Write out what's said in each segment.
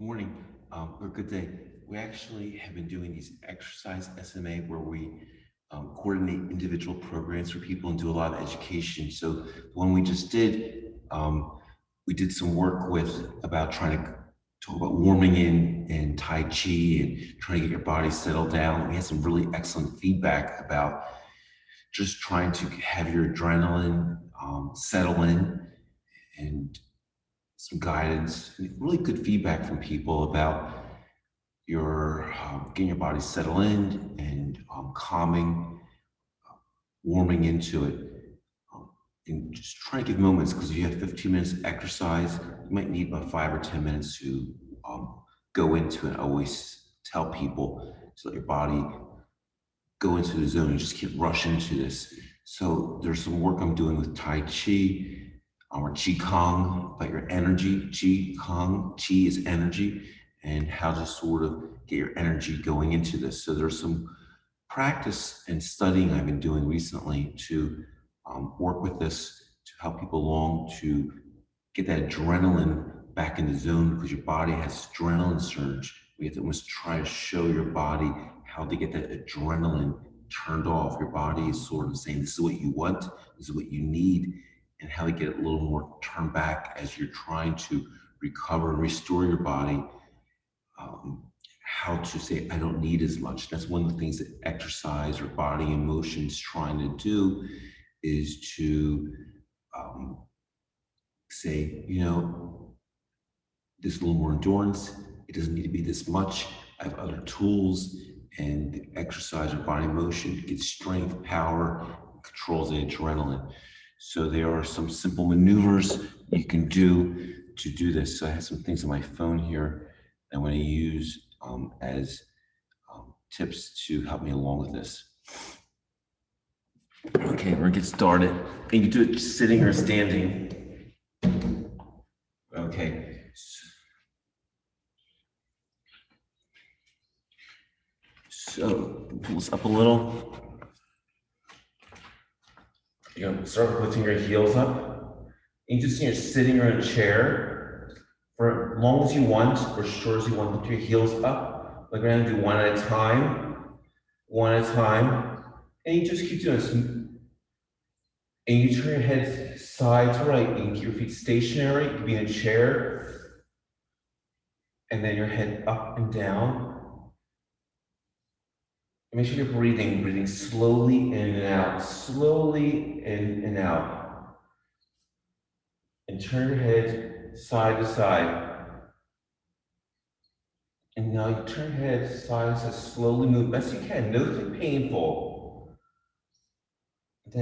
Morning, or good day. We actually have been doing these exercise SMA where we coordinate individual programs for people and do a lot of education. So the one we just did, we did some work with about trying to talk about warming in and Tai Chi and trying to get your body settled down. We had some really excellent feedback about just trying to have your adrenaline settle in and some guidance, really good feedback from people about your getting your body settled in and calming, warming into it, and just try to give moments because if you have 15 minutes of exercise, you might need about 5 or 10 minutes to go into it. I always tell people to let your body go into the zone and just keep rushing into this. So there's some work I'm doing with Tai Chi or Qi Kong, about your energy. Qi Kong, Qi is energy, and how to sort of get your energy going into this. So there's some practice and studying I've been doing recently to work with this to help people along to get that adrenaline back in the zone because your body has adrenaline surge. We have to almost try to show your body how to get that adrenaline turned off. Your body is sort of saying, this is what you want, this is what you need, and how to get it a little more turned back as you're trying to recover and restore your body. How to say, I don't need as much. That's one of the things that exercise or body in motion is trying to do is to say, there's a little more endurance. It doesn't need to be this much. I have other tools and the exercise or body motion gets strength, power, controls the adrenaline. So there are some simple maneuvers you can do to do this. So I have some things on my phone here that I'm going to use as tips to help me along with this. Okay, we're gonna get started. And you can do it sitting or standing. Okay. So pull this up a little. You're gonna start lifting your heels up. And you just you're sitting or in a chair for as long as you want, or short as you want. Lift your heels up. We're gonna do one at a time, and you just keep doing this. And you turn your head side to right. You can keep your feet stationary. You can be in a chair, and then your head up and down. Make sure you're breathing slowly in and out, slowly in and out. And turn your head side to side. And now you turn your head side to side, slowly move best you can, nothing painful. And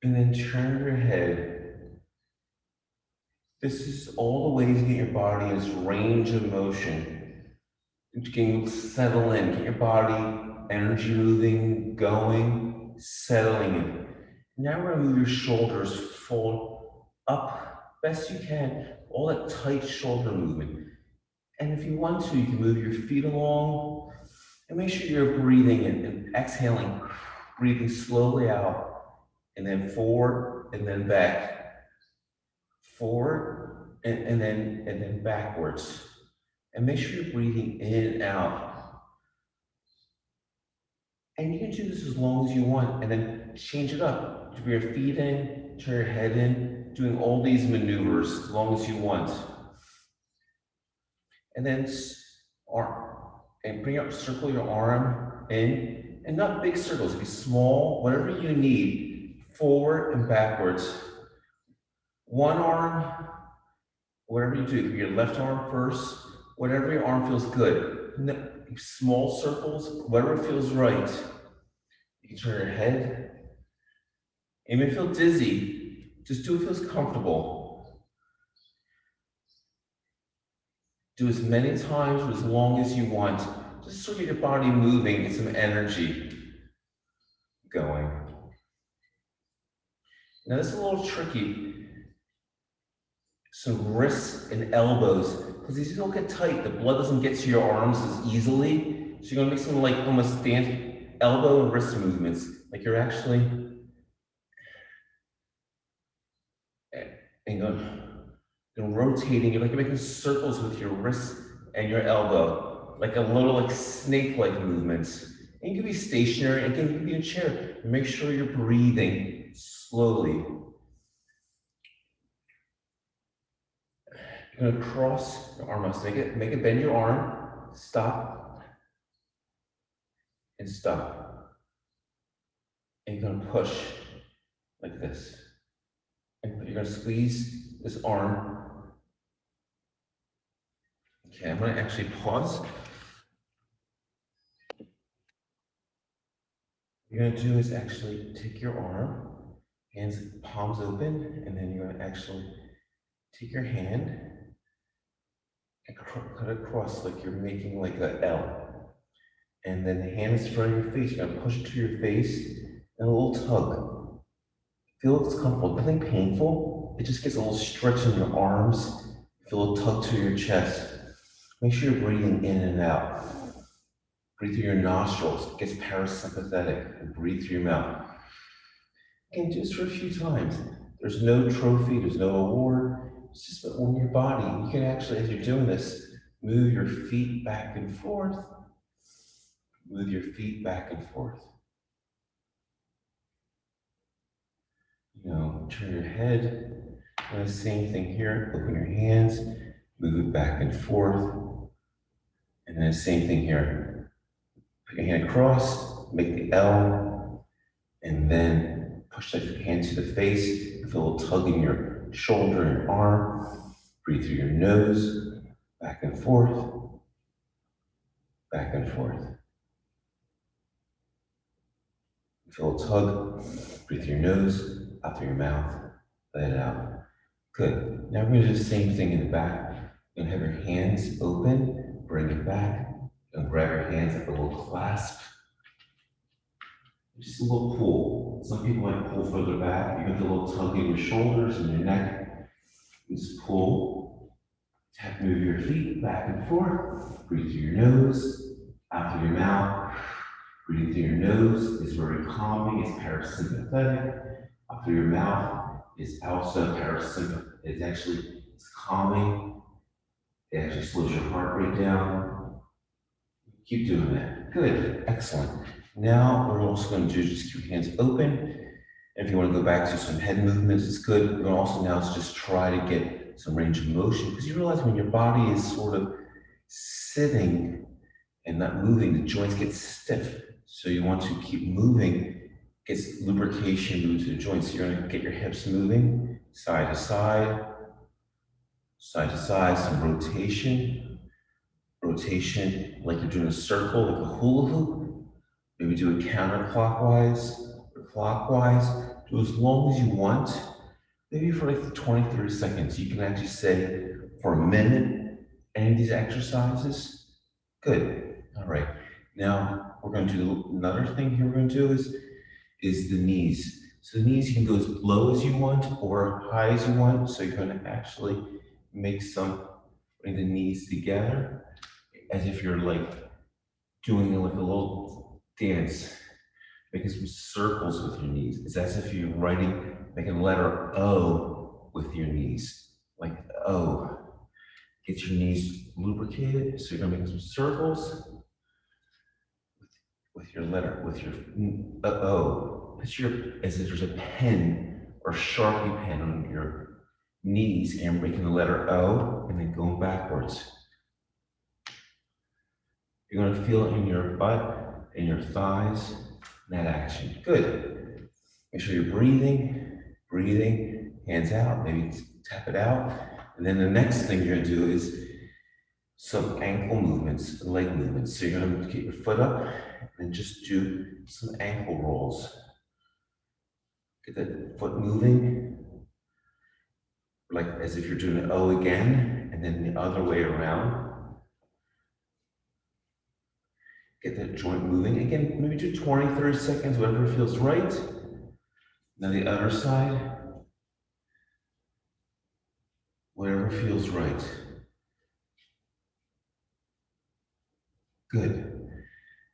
then turn your head. This is all the ways to get your body in this range of motion. Can you settle in, get your body, energy moving, going, settling in. Now we're gonna move your shoulders forward, up, best you can, all that tight shoulder movement. And if you want to, you can move your feet along and make sure you're breathing and exhaling, breathing slowly out, and then forward and then back, forward and then backwards. And make sure you're breathing in and out. And you can do this as long as you want, and then change it up. Bring your feet in, turn your head in, doing all these maneuvers as long as you want. And then bring up, circle your arm in, and not big circles, be small, whatever you need, forward and backwards. One arm, whatever you do, your left arm first, whatever your arm feels good. Small circles, whatever feels right. You can turn your head. You may feel dizzy. Just do what feels comfortable. Do as many times or as long as you want. Just so get your body moving, get some energy going. Now this is a little tricky. Some wrists and elbows, because these don't get tight. The blood doesn't get to your arms as easily. So you're gonna make some like almost elbow and wrist movements, like you're actually, and And rotating, you're like making circles with your wrist and your elbow, like a little like snake-like movements. And you can be stationary, again, you can be in a chair. And make sure you're breathing slowly. You're gonna cross your arm out. So make it bend your arm, stop, and stop. And you're gonna push like this. And you're gonna squeeze this arm. Okay, I'm gonna actually pause. What you're gonna do is actually take your arm, hands, palms open, and then you're gonna actually take your hand and cut across like you're making like an L. And then the hand is in front of your face. You're gonna push it to your face and a little tug. Feel it's comfortable, nothing painful. It just gets a little stretch in your arms. Feel a tug to your chest. Make sure you're breathing in and out. Breathe through your nostrils. It gets parasympathetic. And breathe through your mouth. You can do this for a few times. There's no trophy, there's no award. It's just on your body. You can actually, as you're doing this, move your feet back and forth. Move your feet back and forth. You know, turn your head. And the same thing here. Open your hands, move it back and forth. And then the same thing here. Put your hand across, make the L, and then push that hand to the face. Feel a little tug in your shoulder and arm. Breathe through your nose, back and forth, back and forth. Feel a tug, breathe through your nose, out through your mouth, let it out. Good. Now we're going to do the same thing in the back. You're going to have your hands open, bring it back, and grab your hands like a little clasp. Just a little pull. Some people might pull further back. You're going to feel a little tug in your shoulders and your neck. You just pull. Tap, move your feet back and forth. Breathe through your nose, out through your mouth. Breathing through your nose is very calming, it's parasympathetic. Out through your mouth is also parasympathetic. It's calming. It actually slows your heart rate down. Keep doing that. Good, excellent. Now what we're also going to do is just keep your hands open. And if you want to go back to some head movements, it's good. We're going to also now just try to get some range of motion because you realize when your body is sort of sitting and not moving, the joints get stiff. So you want to keep moving, gets lubrication moved to the joints. So you're going to get your hips moving, side to side, side to side, some rotation. Rotation, like you're doing a circle, like a hula hoop. Maybe do it counterclockwise or clockwise. Do as long as you want. Maybe for like 20, 30 seconds. You can actually say for a minute, any of these exercises. Good. All right. Now we're going to do another thing here. We're going to do is the knees. So the knees, you can go as low as you want or high as you want. So you're going to actually make bring the knees together as if you're like doing like a little dance, making some circles with your knees. It's as if you're making a letter O with your knees, like O. Get your knees lubricated. So you're going to make some circles with your letter, with your O. Picture as if there's a pen or Sharpie pen on your knees and you're making the letter O and then going backwards. You're going to feel it in your butt, in your thighs, that action. Good. Make sure you're breathing, hands out, maybe tap it out. And then the next thing you're going to do is some ankle movements, leg movements. So you're going to get your foot up and just do some ankle rolls. Get that foot moving, like as if you're doing an O again, and then the other way around. Get that joint moving. Again, maybe do 20, 30 seconds, whatever feels right. Now the other side. Whatever feels right. Good.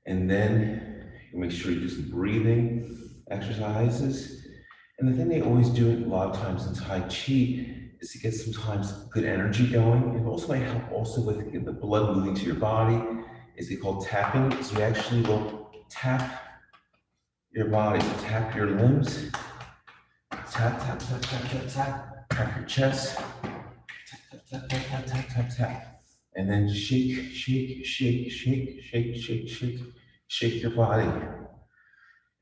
And then you make sure you do some breathing exercises. And the thing they always do a lot of times in Tai Chi is to get sometimes good energy going. It also might help also with the blood moving to your body. Is they call tapping. So you actually will tap your body, tap your limbs, tap, tap, tap, tap, tap, tap, tap your chest, tap, tap, tap, tap, tap, tap, tap. And then shake, shake, shake, shake, shake, shake, shake, shake your body.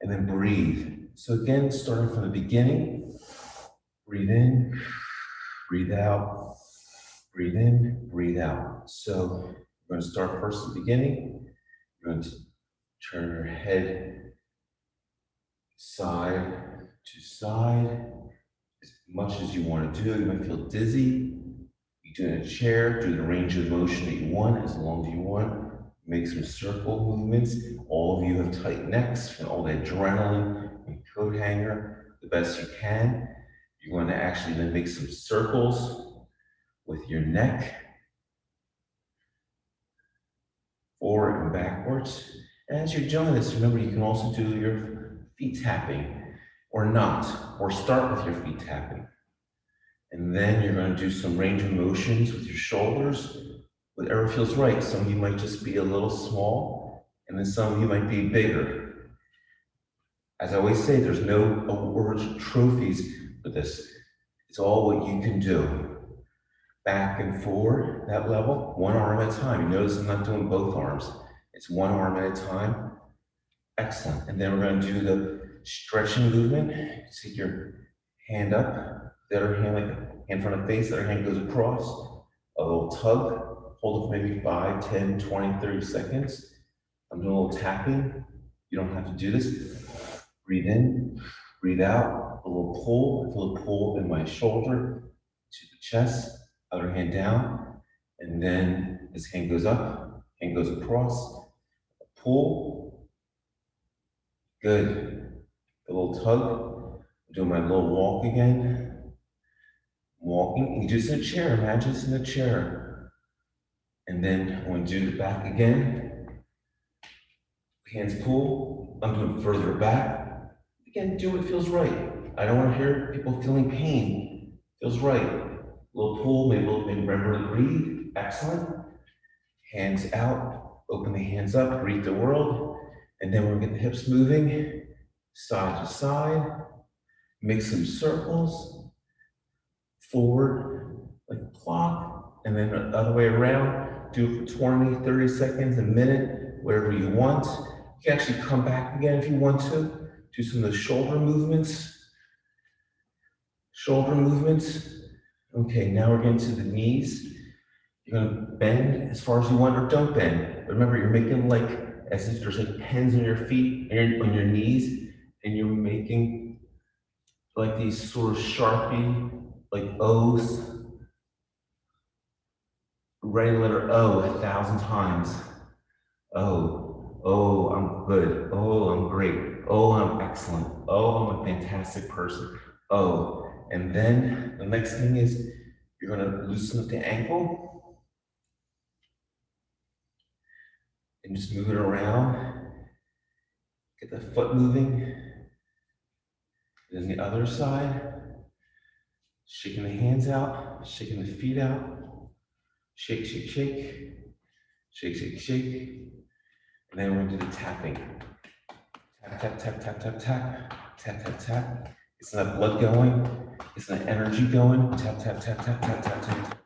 And then breathe. So again, starting from the beginning, breathe in, breathe out, breathe in, breathe out. So we're going to start first at the beginning. You're going to turn your head side to side as much as you want to do. You might feel dizzy. You do it in a chair, do the range of motion that you want, as long as you want. Make some circle movements. All of you have tight necks from all the adrenaline and coat hanger the best you can. You're going to actually then make some circles with your neck, forward and backwards. And as you're doing this, remember you can also do your feet tapping, or not, or start with your feet tapping. And then you're going to do some range of motions with your shoulders, whatever feels right. Some of you might just be a little small, and then some of you might be bigger. As I always say, there's no awards or trophies for this. It's all what you can do. Back and forward, that level, one arm at a time. You notice I'm not doing both arms. It's one arm at a time. Excellent. And then we're going to do the stretching movement. Take your hand up, the other hand, like hand in front of face, the other hand goes across. A little tug, hold it for maybe 5, 10, 20, 30 seconds. I'm doing a little tapping. You don't have to do this. Breathe in, breathe out, a little pull. I feel a pull in my shoulder to the chest, other hand down, and then this hand goes up, hand goes across, pull. Good. A little tug. I'm doing my little walk again. Walking. You do this in a chair. Imagine it's in a chair. And then I want to do the back again. Hands pull. I'm doing further back. Again, do what feels right. I don't want to hear people feeling pain. Feels right. A little pull, maybe remember to breathe. Excellent. Hands out. Open the hands up. Greet the world. And then we're going to get the hips moving. Side to side. Make some circles. Forward, like a clock. And then the other way around. Do it for 20, 30 seconds, a minute, whatever you want. You can actually come back again if you want to. Do some of the shoulder movements. Shoulder movements. Okay, now we're getting to the knees. You're gonna bend as far as you want or don't bend. But remember, you're making like, as if there's like pens on your feet and on your knees, and you're making like these sort of Sharpie, like O's. Write the letter O 1,000 times. Oh, I'm good. Oh, I'm great. Oh, I'm excellent. Oh, I'm a fantastic person. Oh, and then the next thing is you're gonna loosen up the ankle and just move it around. Get the foot moving. And then the other side, shaking the hands out, shaking the feet out. Shake, shake, shake. Shake, shake, shake. And then we're gonna do the tapping. Tap, tap, tap, tap, tap, tap. Tap, tap, tap. It's that blood going. It's that energy going. Tap, tap, tap, tap, tap, tap, tap.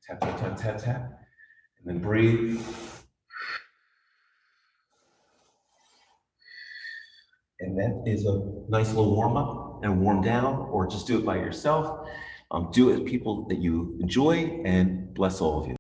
Tap, tap, tap, tap, tap. And then breathe. And that is a nice little warm up and warm down, or just do it by yourself. Do it with people that you enjoy, and bless all of you.